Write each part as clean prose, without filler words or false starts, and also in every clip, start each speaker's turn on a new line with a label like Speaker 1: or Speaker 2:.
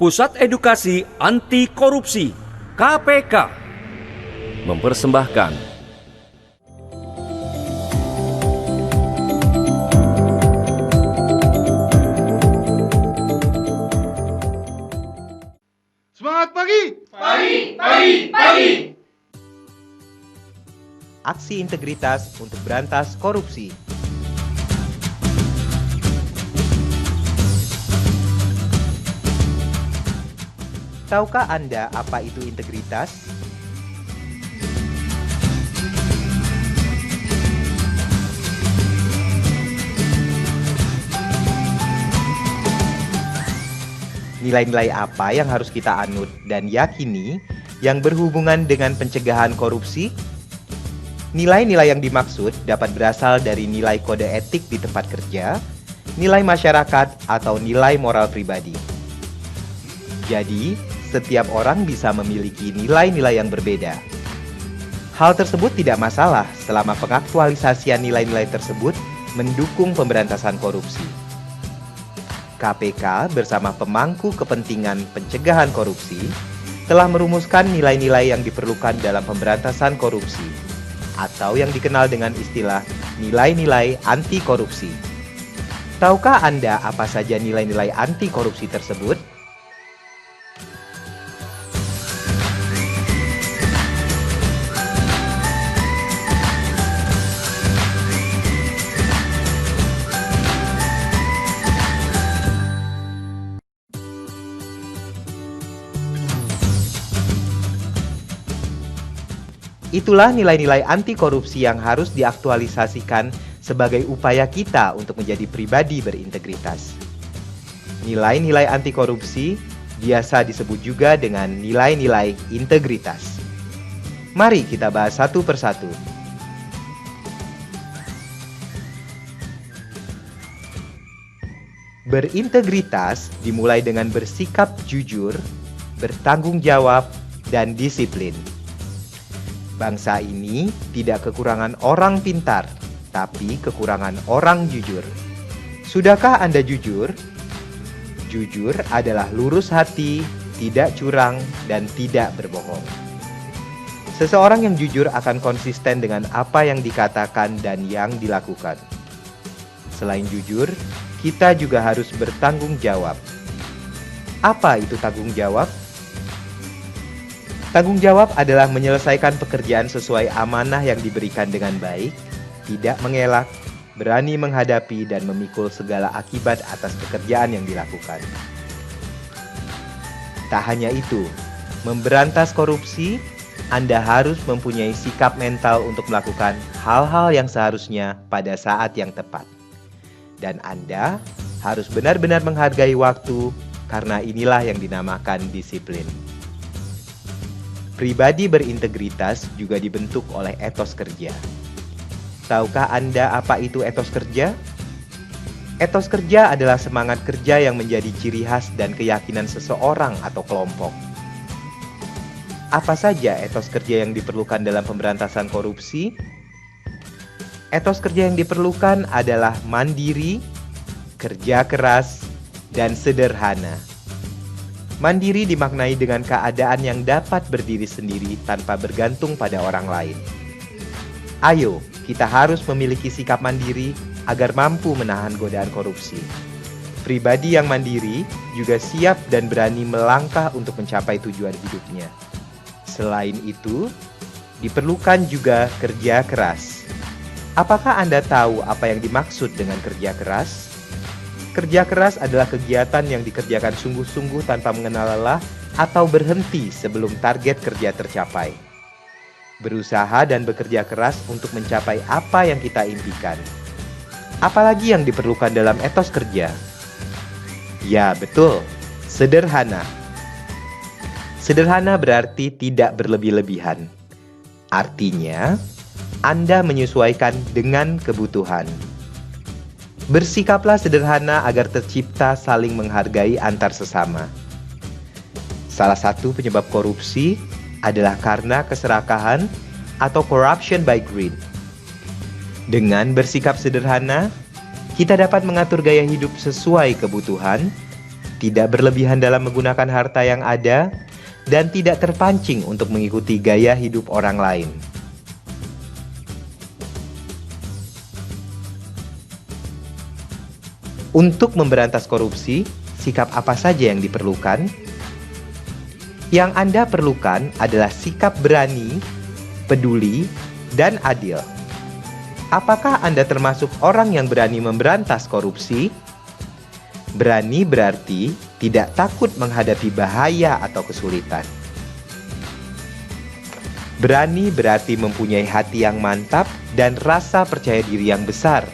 Speaker 1: Pusat Edukasi Anti Korupsi KPK mempersembahkan
Speaker 2: Semangat pagi!
Speaker 3: Pagi!
Speaker 4: Aksi integritas untuk berantas korupsi. Tahukah Anda apa itu integritas? Nilai-nilai apa yang harus kita anut dan yakini yang berhubungan dengan pencegahan korupsi? Nilai-nilai yang dimaksud dapat berasal dari nilai kode etik di tempat kerja, nilai masyarakat, atau nilai moral pribadi. Jadi, setiap orang bisa memiliki nilai-nilai yang berbeda. Hal tersebut tidak masalah selama pengaktualisasian nilai-nilai tersebut mendukung pemberantasan korupsi. KPK bersama pemangku kepentingan pencegahan korupsi telah merumuskan nilai-nilai yang diperlukan dalam pemberantasan korupsi, atau yang dikenal dengan istilah nilai-nilai anti korupsi. Tahukah Anda apa saja nilai-nilai anti korupsi tersebut? Itulah nilai-nilai anti korupsi yang harus diaktualisasikan sebagai upaya kita untuk menjadi pribadi berintegritas. Nilai-nilai anti korupsi biasa disebut juga dengan nilai-nilai integritas. Mari kita bahas satu persatu. Berintegritas dimulai dengan bersikap jujur, bertanggung jawab, dan disiplin. Bangsa ini tidak kekurangan orang pintar, tapi kekurangan orang jujur. Sudahkah Anda jujur? Jujur adalah lurus hati, tidak curang, dan tidak berbohong. Seseorang yang jujur akan konsisten dengan apa yang dikatakan dan yang dilakukan. Selain jujur, kita juga harus bertanggung jawab. Apa itu tanggung jawab? Tanggung jawab adalah menyelesaikan pekerjaan sesuai amanah yang diberikan dengan baik, tidak mengelak, berani menghadapi dan memikul segala akibat atas pekerjaan yang dilakukan. Tak hanya itu, memberantas korupsi, Anda harus mempunyai sikap mental untuk melakukan hal-hal yang seharusnya pada saat yang tepat. Dan Anda harus benar-benar menghargai waktu, karena inilah yang dinamakan disiplin. Pribadi berintegritas juga dibentuk oleh etos kerja. Tahukah Anda apa itu etos kerja? Etos kerja adalah semangat kerja yang menjadi ciri khas dan keyakinan seseorang atau kelompok. Apa saja etos kerja yang diperlukan dalam pemberantasan korupsi? Etos kerja yang diperlukan adalah mandiri, kerja keras, dan sederhana. Mandiri dimaknai dengan keadaan yang dapat berdiri sendiri tanpa bergantung pada orang lain. Ayo, kita harus memiliki sikap mandiri agar mampu menahan godaan korupsi. Pribadi yang mandiri juga siap dan berani melangkah untuk mencapai tujuan hidupnya. Selain itu, diperlukan juga kerja keras. Apakah Anda tahu apa yang dimaksud dengan kerja keras? Kerja keras adalah kegiatan yang dikerjakan sungguh-sungguh tanpa mengenal lelah atau berhenti sebelum target kerja tercapai. Berusaha dan bekerja keras untuk mencapai apa yang kita impikan. Apalagi yang diperlukan dalam etos kerja? Ya, betul, sederhana. Sederhana berarti tidak berlebih-lebihan. Artinya, Anda menyesuaikan dengan kebutuhan. Bersikaplah sederhana agar tercipta saling menghargai antar sesama. Salah satu penyebab korupsi adalah karena keserakahan atau corruption by greed. Dengan bersikap sederhana, kita dapat mengatur gaya hidup sesuai kebutuhan, tidak berlebihan dalam menggunakan harta yang ada, dan tidak terpancing untuk mengikuti gaya hidup orang lain. Untuk memberantas korupsi, sikap apa saja yang diperlukan? Yang Anda perlukan adalah sikap berani, peduli, dan adil. Apakah Anda termasuk orang yang berani memberantas korupsi? Berani berarti tidak takut menghadapi bahaya atau kesulitan. Berani berarti mempunyai hati yang mantap dan rasa percaya diri yang besar.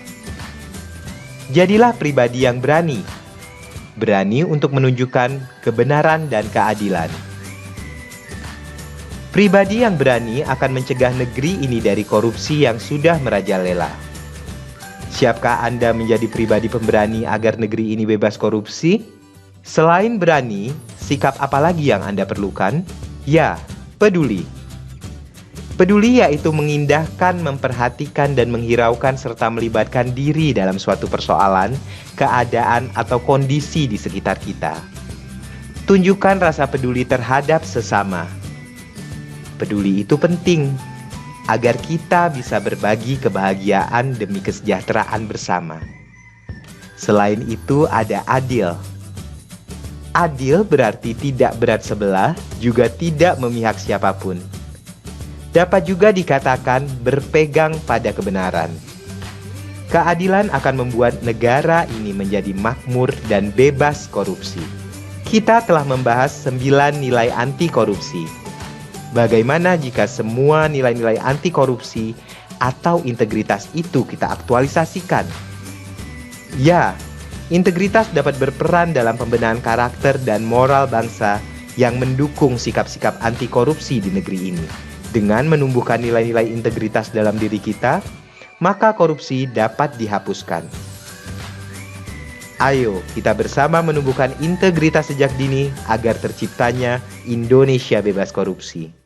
Speaker 4: Jadilah pribadi yang berani. Berani untuk menunjukkan kebenaran dan keadilan. Pribadi yang berani akan mencegah negeri ini dari korupsi yang sudah merajalela. Siapkah Anda menjadi pribadi pemberani agar negeri ini bebas korupsi? Selain berani, sikap apa lagi yang Anda perlukan? Ya, peduli. Peduli yaitu mengindahkan, memperhatikan, dan menghiraukan serta melibatkan diri dalam suatu persoalan, keadaan, atau kondisi di sekitar kita. Tunjukkan rasa peduli terhadap sesama. Peduli itu penting agar kita bisa berbagi kebahagiaan demi kesejahteraan bersama. Selain itu ada adil. Adil berarti tidak berat sebelah, juga tidak memihak siapapun. Dapat juga dikatakan berpegang pada kebenaran. Keadilan akan membuat negara ini menjadi makmur dan bebas korupsi. Kita telah membahas 9 nilai anti korupsi. Bagaimana jika semua nilai-nilai anti korupsi atau integritas itu kita aktualisasikan? Ya, integritas dapat berperan dalam pembenahan karakter dan moral bangsa yang mendukung sikap-sikap anti korupsi di negeri ini. Dengan menumbuhkan nilai-nilai integritas dalam diri kita, maka korupsi dapat dihapuskan. Ayo, kita bersama menumbuhkan integritas sejak dini agar terciptanya Indonesia bebas korupsi.